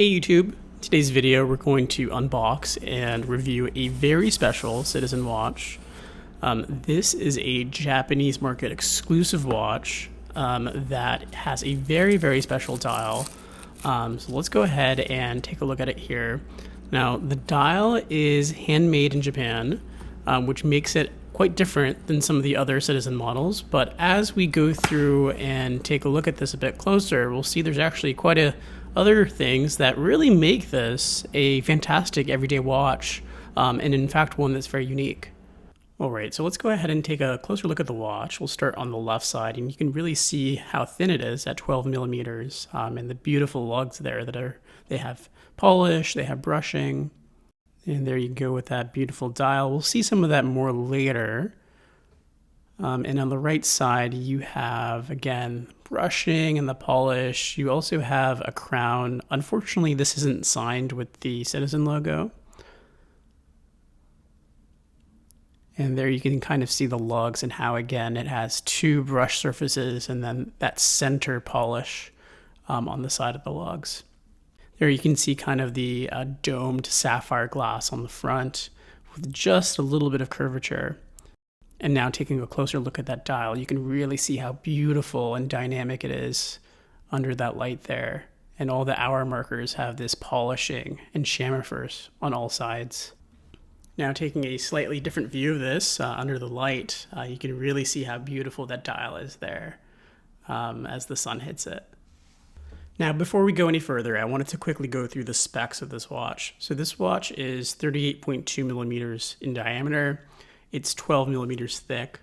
Hey YouTube, today's video we're going to unbox and review a very special Citizen watch. This is a Japanese market exclusive watch that has a very special dial. So let's go ahead and take a look at it here. Now the dial is handmade in Japan, which makes it quite different than some of the other Citizen models, but as we go through and take a look at this a bit closer, we'll see there's actually quite a other things that really make this a fantastic everyday watch, and in fact one that's very unique. Alright, so let's go ahead and take a closer look at the watch. We'll start on the left side, and you can really see how thin it is at 12 millimeters, and the beautiful lugs there they have polish, they have brushing, and there you go with that beautiful dial. We'll see some of that more later. And on the right side, you have, again, brushing and the polish. You also have a crown. Unfortunately, this isn't signed with the Citizen logo. And there you can kind of see the lugs and how, again, it has two brush surfaces and then that center polish on the side of the lugs. There you can see kind of the domed sapphire glass on the front with just a little bit of curvature. And now taking a closer look at that dial, you can really see how beautiful and dynamic it is under that light there. And all the hour markers have this polishing and chamfers on all sides. Now taking a slightly different view of this under the light, you can really see how beautiful that dial is there as the sun hits it. Now before we go any further, I wanted to quickly go through the specs of this watch. So this watch is 38.2 millimeters in diameter. It's 12 millimeters thick,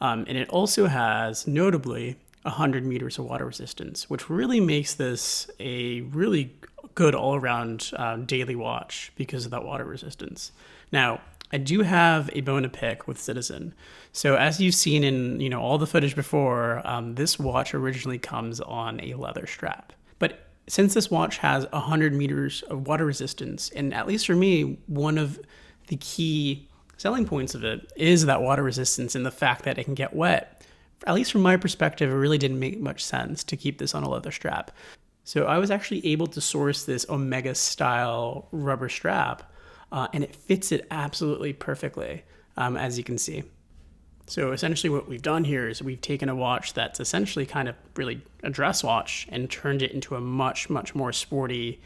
and it also has, notably, 100 meters of water resistance, which really makes this a really good all-around daily watch because of that water resistance. Now, I do have a bone to pick with Citizen. So as you've seen in all the footage before, this watch originally comes on a leather strap. But since this watch has 100 meters of water resistance, and at least for me, one of the key selling points of it is that water resistance and the fact that it can get wet. At least from my perspective, it really didn't make much sense to keep this on a leather strap. So I was actually able to source this Omega style rubber strap, and it fits it absolutely perfectly, as you can see. So essentially what we've done here is we've taken a watch that's essentially kind of really a dress watch and turned it into a much more sporty,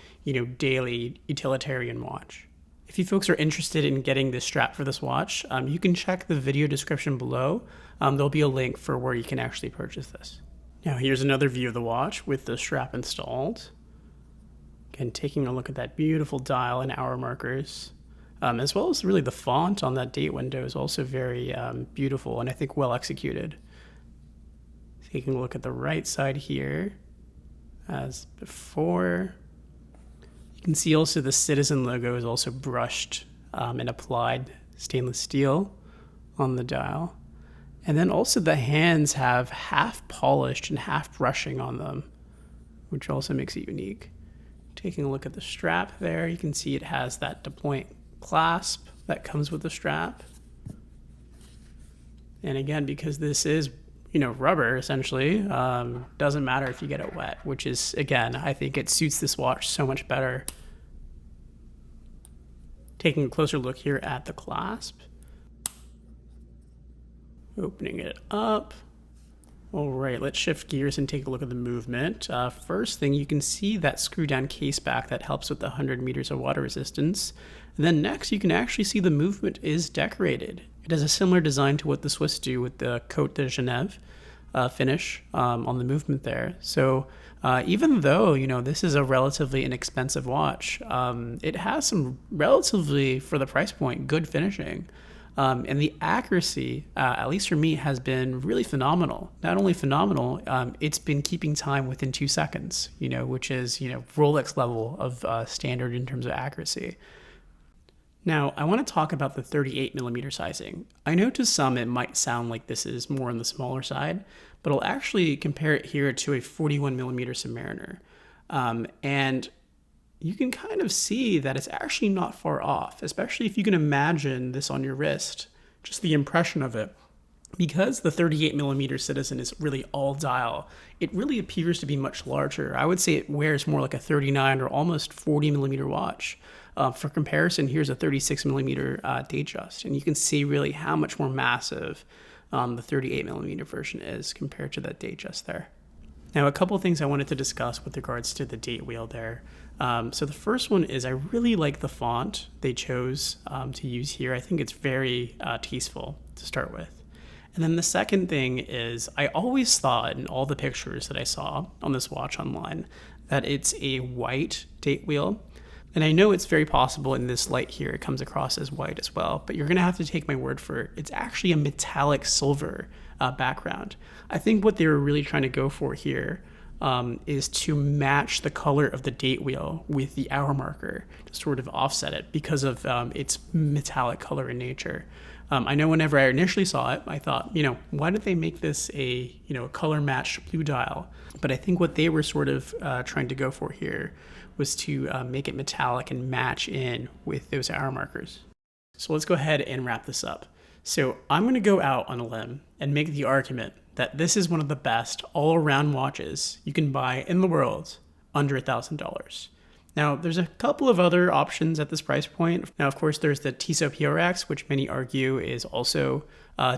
daily utilitarian watch. If you folks are interested in getting this strap for this watch, you can check the video description below. There'll be a link for where you can actually purchase this. Now here's another view of the watch with the strap installed. Again, taking a look at that beautiful dial and hour markers, as well as really the font on that date window is also very beautiful and I think well executed. Taking a look at the right side here, as before. You can see also the Citizen logo is also brushed and applied stainless steel on the dial. And then also the hands have half polished and half brushing on them, which also makes it unique. Taking a look at the strap there, you can see it has that Deployant clasp that comes with the strap. And again, because this is rubber essentially, doesn't matter if you get it wet, which is, again, I think it suits this watch so much better. Taking a closer look here at the clasp. Opening it up. All right, let's shift gears and take a look at the movement. First thing, you can see that screw down case back that helps with the 100 meters of water resistance. And then next, you can actually see the movement is decorated. It has a similar design to what the Swiss do with the Côte de Genève finish on the movement there. So even though, this is a relatively inexpensive watch, it has some relatively, for the price point, good finishing. And the accuracy, at least for me, has been really phenomenal. Not only phenomenal, it's been keeping time within 2 seconds, which is, Rolex level of standard in terms of accuracy. Now, I want to talk about the 38 millimeter sizing. I know to some it might sound like this is more on the smaller side, but I'll actually compare it here to a 41 millimeter Submariner. And you can kind of see that it's actually not far off, especially if you can imagine this on your wrist, just the impression of it. Because the 38mm Citizen is really all dial, it really appears to be much larger. I would say it wears more like a 39 or almost 40mm watch. For comparison, here's a 36mm Datejust, and you can see really how much more massive the 38mm version is compared to that Datejust there. Now, a couple of things I wanted to discuss with regards to the date wheel there. So the first one is I really like the font they chose to use here. I think it's very tasteful to start with. And then the second thing is I always thought in all the pictures that I saw on this watch online that it's a white date wheel. And I know it's very possible in this light here it comes across as white as well, but you're going to have to take my word for it. It's actually a metallic silver background. I think what they were really trying to go for here is to match the color of the date wheel with the hour marker to sort of offset it because of its metallic color in nature. I know whenever I initially saw it, I thought, why did they make this a color matched blue dial? But I think what they were sort of trying to go for here was to make it metallic and match in with those hour markers. So let's go ahead and wrap this up. So I'm going to go out on a limb and make the argument that this is one of the best all-around watches you can buy in the world under $1,000. Now, there's a couple of other options at this price point. Now, of course, there's the Tissot PRX, which many argue is also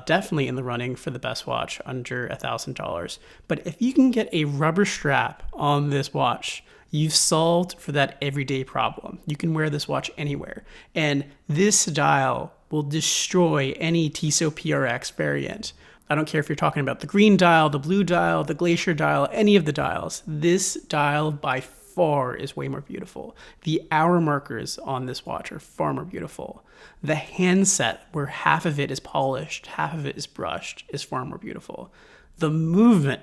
definitely in the running for the best watch under $1,000. But if you can get a rubber strap on this watch, you've solved for that everyday problem. You can wear this watch anywhere. And this dial will destroy any Tissot PRX variant. I don't care if you're talking about the green dial, the blue dial, the glacier dial, any of the dials. This dial by far is way more beautiful. The hour markers on this watch are far more beautiful. The handset, where half of it is polished, half of it is brushed, is far more beautiful. The movement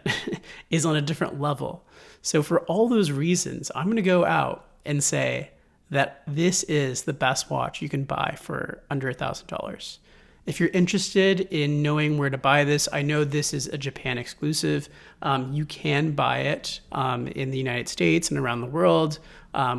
is on a different level. So for all those reasons, I'm going to go out and say that this is the best watch you can buy for under $1,000. If you're interested in knowing where to buy this, I know this is a Japan exclusive. You can buy it in the United States and around the world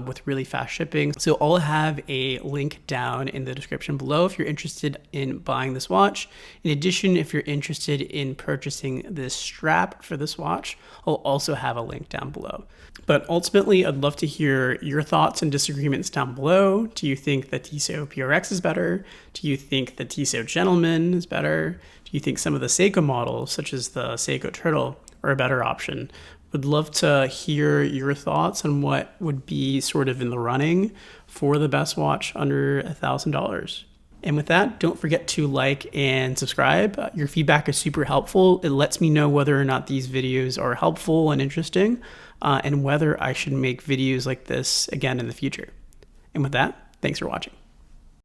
with really fast shipping. So I'll have a link down in the description below if you're interested in buying this watch. In addition, if you're interested in purchasing this strap for this watch, I'll also have a link down below. But ultimately, I'd love to hear your thoughts and disagreements down below. Do you think the Tissot PRX is better? Do you think the Tissot Gentleman is better? Do you think some of the Seiko models, such as the Seiko Turtle, are a better option? Would love to hear your thoughts on what would be sort of in the running for the best watch under $1,000. And with that, don't forget to like and subscribe. Your feedback is super helpful. It lets me know whether or not these videos are helpful and interesting, and whether I should make videos like this again in the future. And with that, thanks for watching.